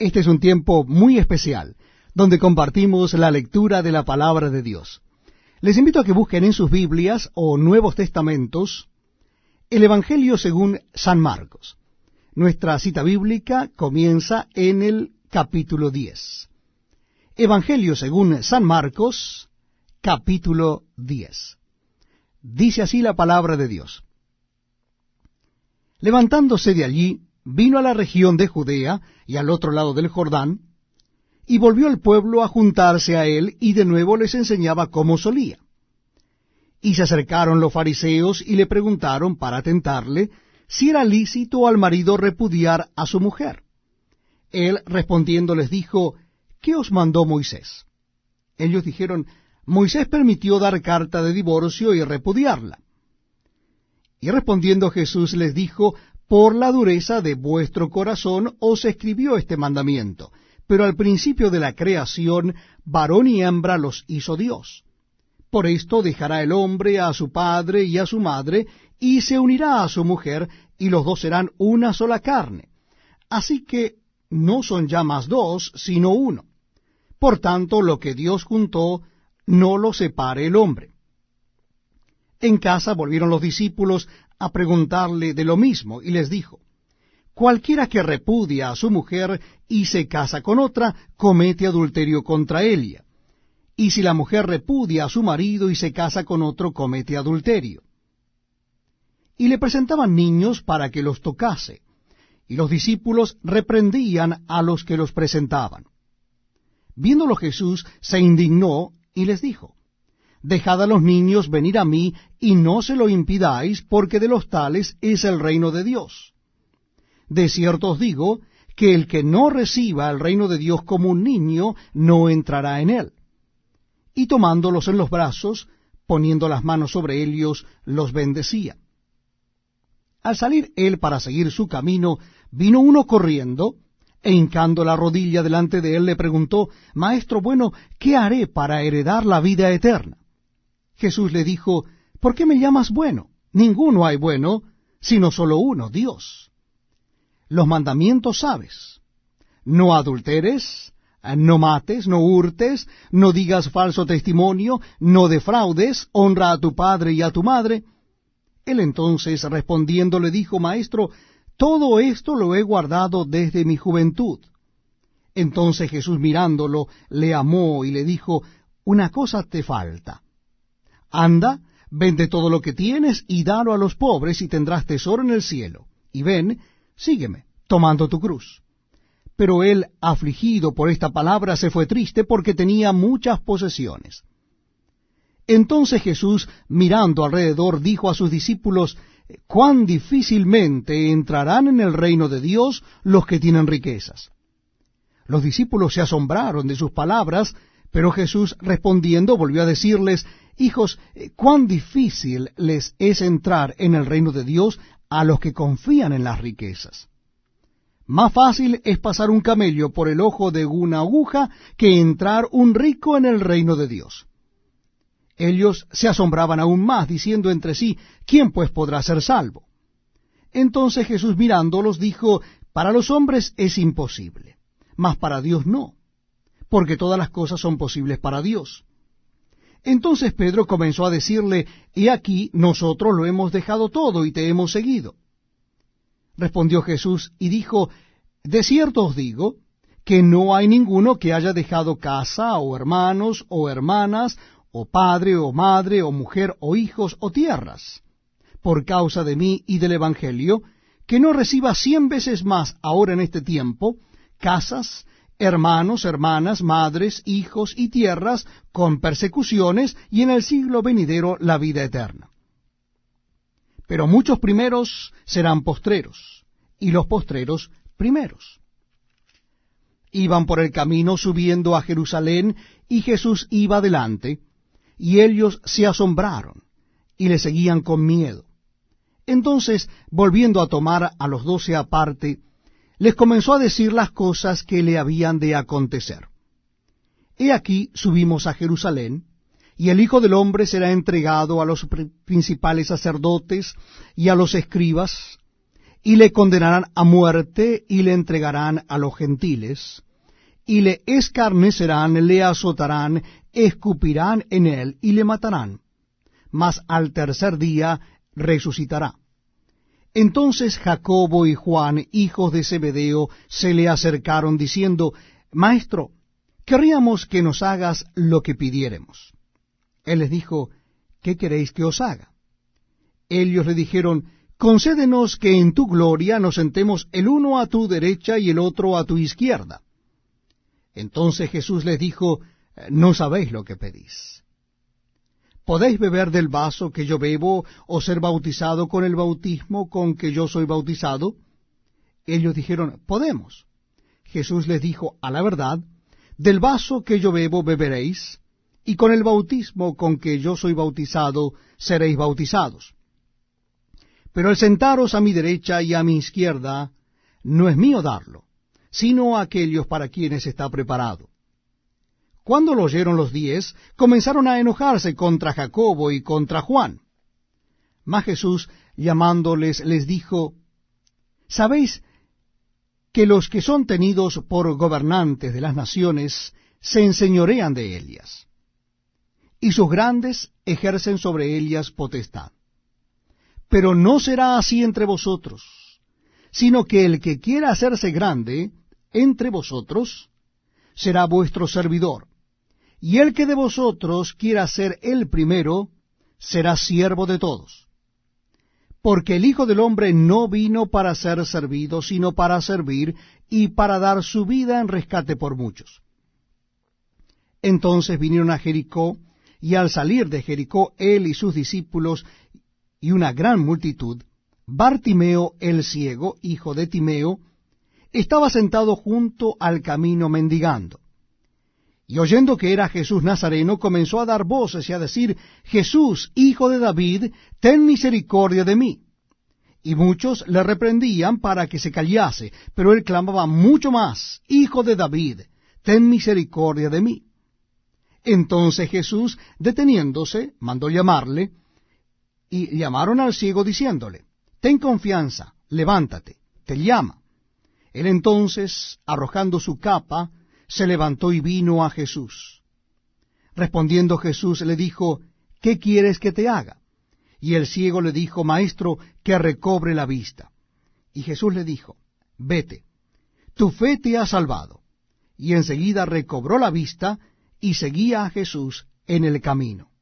Este es un tiempo muy especial, donde compartimos la lectura de la palabra de Dios. Les invito a que busquen en sus Biblias o Nuevos Testamentos el Evangelio según San Marcos. Nuestra cita bíblica comienza en el capítulo 10. Evangelio según San Marcos, capítulo 10. Dice así la palabra de Dios. Levantándose de allí, vino a la región de Judea y al otro lado del Jordán, y volvió el pueblo a juntarse a él, y de nuevo les enseñaba como solía. Y se acercaron los fariseos y le preguntaron para tentarle si era lícito al marido repudiar a su mujer. Él respondiendo les dijo, ¿qué os mandó Moisés? Ellos dijeron, Moisés permitió dar carta de divorcio y repudiarla. Y respondiendo Jesús les dijo, por la dureza de vuestro corazón os escribió este mandamiento, pero al principio de la creación, varón y hembra los hizo Dios. Por esto dejará el hombre a su padre y a su madre, y se unirá a su mujer, y los dos serán una sola carne. Así que no son ya más dos, sino uno. Por tanto, lo que Dios juntó, no lo separe el hombre. En casa volvieron los discípulos a preguntarle de lo mismo, y les dijo, cualquiera que repudia a su mujer y se casa con otra, comete adulterio contra ella. Y si la mujer repudia a su marido y se casa con otro, comete adulterio. Y le presentaban niños para que los tocase, y los discípulos reprendían a los que los presentaban. Viéndolo Jesús, se indignó y les dijo, dejad a los niños venir a mí, y no se lo impidáis, porque de los tales es el reino de Dios. De cierto os digo, que el que no reciba el reino de Dios como un niño, no entrará en él. Y tomándolos en los brazos, poniendo las manos sobre ellos, los bendecía. Al salir él para seguir su camino, vino uno corriendo, e hincando la rodilla delante de él, le preguntó, Maestro bueno, ¿qué haré para heredar la vida eterna? Jesús le dijo, ¿por qué me llamas bueno? Ninguno hay bueno, sino solo uno, Dios. Los mandamientos sabes. No adulteres, no mates, no hurtes, no digas falso testimonio, no defraudes, honra a tu padre y a tu madre. Él entonces respondiendo le dijo, Maestro, todo esto lo he guardado desde mi juventud. Entonces Jesús mirándolo, le amó y le dijo, una cosa te falta. Anda, vende todo lo que tienes y dalo a los pobres y tendrás tesoro en el cielo. Y ven, sígueme, tomando tu cruz. Pero él, afligido por esta palabra, se fue triste porque tenía muchas posesiones. Entonces Jesús, mirando alrededor, dijo a sus discípulos, cuán difícilmente entrarán en el reino de Dios los que tienen riquezas. Los discípulos se asombraron de sus palabras, pero Jesús respondiendo volvió a decirles, hijos, cuán difícil les es entrar en el reino de Dios a los que confían en las riquezas. Más fácil es pasar un camello por el ojo de una aguja que entrar un rico en el reino de Dios. Ellos se asombraban aún más, diciendo entre sí, ¿quién pues podrá ser salvo? Entonces Jesús mirándolos dijo, para los hombres es imposible, mas para Dios no, porque todas las cosas son posibles para Dios. Entonces Pedro comenzó a decirle, he aquí, nosotros lo hemos dejado todo y te hemos seguido. Respondió Jesús y dijo, de cierto os digo, que no hay ninguno que haya dejado casa, o hermanos, o hermanas, o padre, o madre, o mujer, o hijos, o tierras, por causa de mí y del Evangelio, que no reciba 100 veces más ahora en este tiempo, casas, hermanos, hermanas, madres, hijos y tierras, con persecuciones, y en el siglo venidero la vida eterna. Pero muchos primeros serán postreros, y los postreros primeros. Iban por el camino subiendo a Jerusalén, y Jesús iba delante, y ellos se asombraron, y le seguían con miedo. Entonces, volviendo a tomar a los 12 aparte, les comenzó a decir las cosas que le habían de acontecer. He aquí subimos a Jerusalén, y el Hijo del Hombre será entregado a los principales sacerdotes y a los escribas, y le condenarán a muerte, y le entregarán a los gentiles, y le escarnecerán, le azotarán, escupirán en él, y le matarán. Mas al tercer día resucitará. Entonces Jacobo y Juan, hijos de Zebedeo, se le acercaron, diciendo, Maestro, querríamos que nos hagas lo que pidiéremos. Él les dijo, ¿qué queréis que os haga? Ellos le dijeron, concédenos que en tu gloria nos sentemos el uno a tu derecha y el otro a tu izquierda. Entonces Jesús les dijo, no sabéis lo que pedís. ¿Podéis beber del vaso que yo bebo, o ser bautizado con el bautismo con que yo soy bautizado? Ellos dijeron, podemos. Jesús les dijo, a la verdad, del vaso que yo bebo beberéis, y con el bautismo con que yo soy bautizado seréis bautizados. Pero el sentaros a mi derecha y a mi izquierda no es mío darlo, sino a aquellos para quienes está preparado. Cuando lo oyeron los 10, comenzaron a enojarse contra Jacobo y contra Juan. Mas Jesús, llamándoles, les dijo, ¿sabéis que los que son tenidos por gobernantes de las naciones se enseñorean de ellas, y sus grandes ejercen sobre ellas potestad? Pero no será así entre vosotros, sino que el que quiera hacerse grande entre vosotros será vuestro servidor, y el que de vosotros quiera ser el primero será siervo de todos. Porque el Hijo del Hombre no vino para ser servido, sino para servir y para dar su vida en rescate por muchos. Entonces vinieron a Jericó, y al salir de Jericó él y sus discípulos y una gran multitud, Bartimeo el ciego, hijo de Timeo, estaba sentado junto al camino mendigando. Y oyendo que era Jesús Nazareno, comenzó a dar voces y a decir, Jesús, hijo de David, ten misericordia de mí. Y muchos le reprendían para que se callase, pero él clamaba mucho más, Hijo de David, ten misericordia de mí. Entonces Jesús, deteniéndose, mandó llamarle, y llamaron al ciego diciéndole, ten confianza, levántate, te llama. Él entonces, arrojando su capa, se levantó y vino a Jesús. Respondiendo Jesús le dijo, ¿qué quieres que te haga? Y el ciego le dijo, Maestro, que recobre la vista. Y Jesús le dijo, vete, tu fe te ha salvado. Y enseguida recobró la vista y seguía a Jesús en el camino.